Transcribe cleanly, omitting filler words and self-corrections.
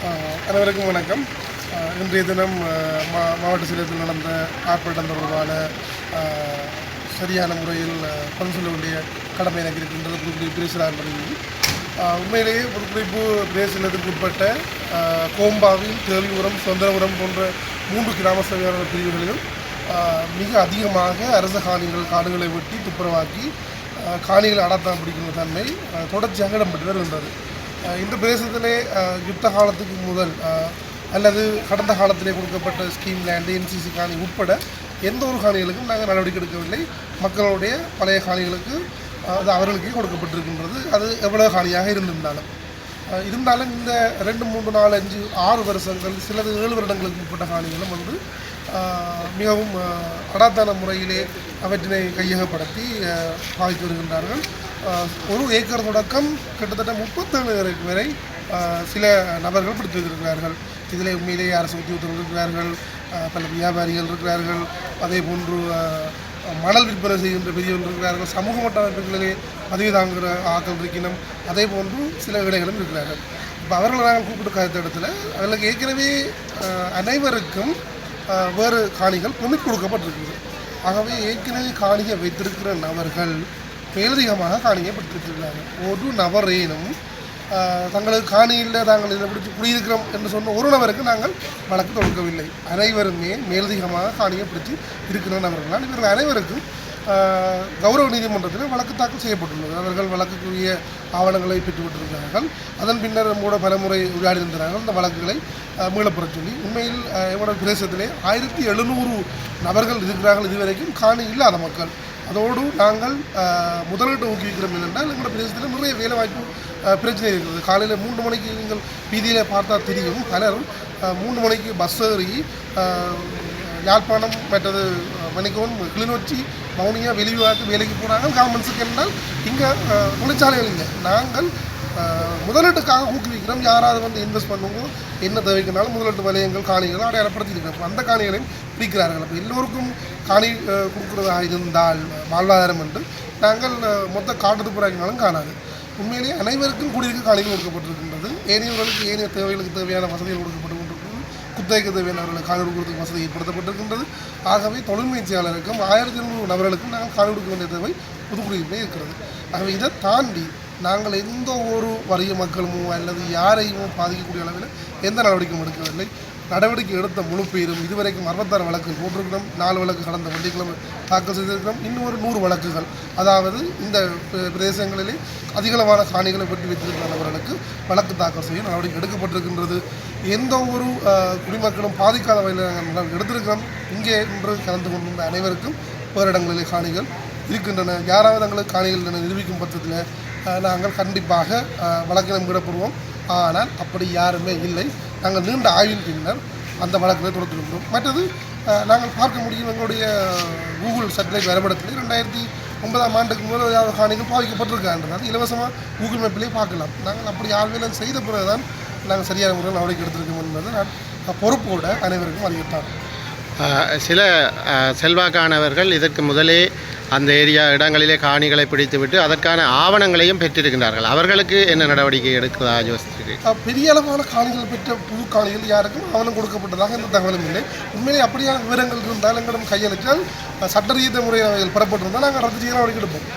அனைவருக்கும் வணக்கம். இன்றைய தினம் மாவட்ட செயலகத்தில் நடந்த ஆர்ப்பாட்டம் தொடர்பான சரியான முறையில் பதில் சொல்ல வேண்டிய கடமை எனக்கு இருக்கின்றது. புதுக்குடிப்பு பிரேசிலார் முறையில் உண்மையிலேயே புதுக்குடிப்பு பிரேசிலத்துக்கு உட்பட்ட கோம்பாவில், தேவிபுரம், சுதந்திரபுரம் போன்ற 3 கிராம சபையாளர் பிரிவுகளிலும் மிக அதிகமாக அரச காடுகளை வெட்டி துப்புரவாக்கி காணிகளை அடத்தான் பிடிக்கின்ற தன்மை தொடர்ச்சியாக இடம்பெற்று வருகின்றது. இந்த பிரதேசத்திலே யுத்த காலத்துக்கு முதல் அல்லது கடந்த காலத்திலே கொடுக்கப்பட்ட ஸ்கீம் லேண்டு, என்சிசி காணி உட்பட எந்த ஒரு காணிகளுக்கும் நாங்கள் நடவடிக்கை எடுக்கவில்லை. மக்களுடைய பழைய காணிகளுக்கு அது அவர்களுக்கே கொடுக்கப்பட்டிருக்கின்றது. அது எவ்வளவு காணியாக இருந்தாலும் இந்த 2, 3, 4, 5, 6 வருஷங்கள், சிலது 7 வருடங்களுக்கு உட்பட்ட காணிகளும் வந்து மிகவும் அடாத்தான முறையிலே அவற்றினை கையகப்படுத்தி பாவித்து வருகின்றார்கள். 1 ஏக்கர் தொடக்கம் கிட்டத்தட்ட 37 வரை சில நபர்கள் பிடித்திருக்கிறார்கள். இதில் உண்மையிலேயே அரசு உத்தியோகத்தர்கள் இருக்கிறார்கள், பல வியாபாரிகள் இருக்கிறார்கள், அதே போன்று மணல் விற்பனை செய்கின்ற பெரியவர்கள் இருக்கிறார்கள், சமூக மட்ட அமைப்புகளிலே பதவி தாங்குகிற ஆக்கள் இருக்கணும், அதே போன்று சில இடைகளும் இருக்கிறார்கள். இப்போ அவர்களை நாங்கள் கூப்பிட்டு கருத்த இடத்துல அவர்களுக்கு ஏற்கனவே அனைவருக்கும் வேறு காணிகள் பெர்மிட் கொடுக்கப்பட்டிருக்குது. ஆகவே ஏற்கனவே காணியை வைத்திருக்கிற நபர்கள் மேலதிகமாக காணியை படுத்திருக்கிறார்கள். ஒரு நபரேனும் தங்களுக்கு காணியில் தாங்கள் இதை பிடிச்சி குடியிருக்கிறோம் என்று சொன்ன ஒரு நபருக்கு நாங்கள் வழக்கு தொடுக்கவில்லை. அனைவருமே மேலதிகமாக காணியை பிடிச்சி இருக்கிற நபர்களால் இவர்கள் அனைவருக்கும் கௌரவ நீதிமன்றத்தில் வழக்கு தாக்கல் செய்யப்பட்டுள்ளது. அவர்கள் வழக்குக்குரிய ஆவணங்களை பெற்றுவிட்டிருக்கிறார்கள். அதன் பின்னர் நம்மோட பலமுறை விளையாடி இருந்தார்கள். அந்த வழக்குகளை மீளப்பெறச் சொல்லி உண்மையில் எங்களோட பிரதேசத்திலே 1700 நபர்கள் இருக்கிறார்கள் இதுவரைக்கும் காணி இல்லாத மக்கள். அதோடு நாங்கள் முதலீட்டை ஊக்குவிக்கிறோம் என்றால் எங்களோட பிரதேசத்தில் நிறைய வேலைவாய்ப்பு பிரச்சனை இருக்கிறது. காலையில் 3 மணிக்கு நீங்கள் வீதியில் பார்த்தா தெரியும், பலரும் 3 மணிக்கு பஸ் ஏறி யாழ்ப்பாணம் மற்றது மணிக்கோன், கிளிநொச்சி, மௌனியா, வெளியூராக்கு வேலைக்கு போகிறாங்க. கவர்மெண்ட்ஸுக்கு என்றால் இங்கே தொழிற்சாலைகள் இல்லை. நாங்கள் முதலீட்டுக்காக ஊக்குவிக்கிறோம். யாராவது வந்து இன்வெஸ்ட் பண்ணுங்க, என்ன தேவைக்குனாலும் முதலீட்டு வலயங்கள் காணிகள் அடையாளப்படுத்தியிருக்கிறோம். அந்த காணிகளையும் பிரிக்கிறார்கள். அப்போ எல்லோருக்கும் காணி கொடுக்குறதாக இருந்தால் வாழ்வாதாரம் என்று நாங்கள் மொத்த காட்டுப்புறாக்கினாலும் காணாது. உண்மையிலேயே அனைவருக்கும் குடியிருக்க காணிகள் கொடுக்கப்பட்டிருக்கின்றது. ஏனையவர்களுக்கு ஏனைய தேவைகளுக்கு தேவையான வசதிகள் கொடுக்கப்பட்டு கொண்டிருக்கிறது. குத்தகைக்கு தேவையானவர்களுக்கு காணி கொடுக்கறதுக்கு வசதி ஏற்படுத்தப்பட்டிருக்கின்றது. ஆகவே தொழில் முயற்சியாளருக்கும் 1200 நபர்களுக்கும் நாங்கள் காணி கொடுக்க வேண்டிய தேவை புதுக்குடியிருப்பே இருக்கிறது. ஆகவே இதை தாண்டி நாங்கள் எந்த ஒரு வறிய மக்களுமோ அல்லது யாரையுமோ பாதிக்கக்கூடிய அளவில் எந்த நடவடிக்கையும் எடுக்கவில்லை. நடவடிக்கை எடுத்த முழு பேரும் இதுவரைக்கும் 66 வழக்குகள் போட்டிருக்கிறோம். 4 வழக்கு கடந்த வெள்ளிக்கிழமை தாக்கல் செய்திருக்கிறோம். இன்னும் ஒரு 100 வழக்குகள், அதாவது இந்த பிரதேசங்களிலே அதிகளவான காணிகளை பெற்று வைத்திருக்கிறவர்களுக்கு வழக்கு தாக்கல் செய்ய நடவடிக்கை எடுக்கப்பட்டிருக்கின்றது. எந்த ஒரு குடிமக்களும் பாதிக்காத வகையில் நாங்கள் எடுத்திருக்கிறோம். இங்கே இன்று கலந்து கொண்டிருந்த அனைவருக்கும் வேறு இடங்களிலே காணிகள் இருக்கின்றன. யாராவது எங்களுக்கு காணிகள் நிரூபிக்கும் பட்சத்தில் நாங்கள் கண்டிப்பாக வழக்கினம் விடப்படுவோம். ஆனால் அப்படி யாருமே இல்லை. நாங்கள் நீண்ட ஆய்வின் பின்னர் அந்த வழக்கில் தொடர்ந்துருக்கிறோம். மற்றது நாங்கள் பார்க்க முடியும், எங்களுடைய கூகுள் சேட்டலைட் வரைபடத்தில் 2009ஆம் ஆண்டுக்கு முதல் ஏதாவது காணிகள் பாதிக்கப்பட்டிருக்கான்றது இலவசமாக கூகுள் மேப்பிலே பார்க்கலாம். நாங்கள் அப்படி ஆய்வுகள் செய்த பிறகு தான் நாங்கள் சரியான முறையில் நடவடிக்கை எடுத்திருக்கோம் என்பதை நான் பொறுப்போடு அனைவருக்கும் அறிவித்தார். சில செல்வாக்கானவர்கள் இதற்கு முதலே அந்த இடங்களிலே காணிகளை பிடித்துவிட்டு அதற்கான ஆவணங்களையும் பெற்றிருக்கின்றார்கள். அவர்களுக்கு என்ன நடவடிக்கை எடுக்கிறதா யோசிச்சு? பெரிய அளவான காணிகள் பெற்ற புது காணிகள் யாருக்கும் ஆவணம் கொடுக்கப்பட்டதாக எந்த தகவலும் இல்லை. உண்மையிலே அப்படியான விவரங்கள் இருந்தால் எங்களிடம் கையளித்தால் சட்ட ரீதிய முறையில் பெறப்பட்டிருந்தால் நாங்கள் ரத்து செய்ய நடவடிக்கை எடுப்போம்.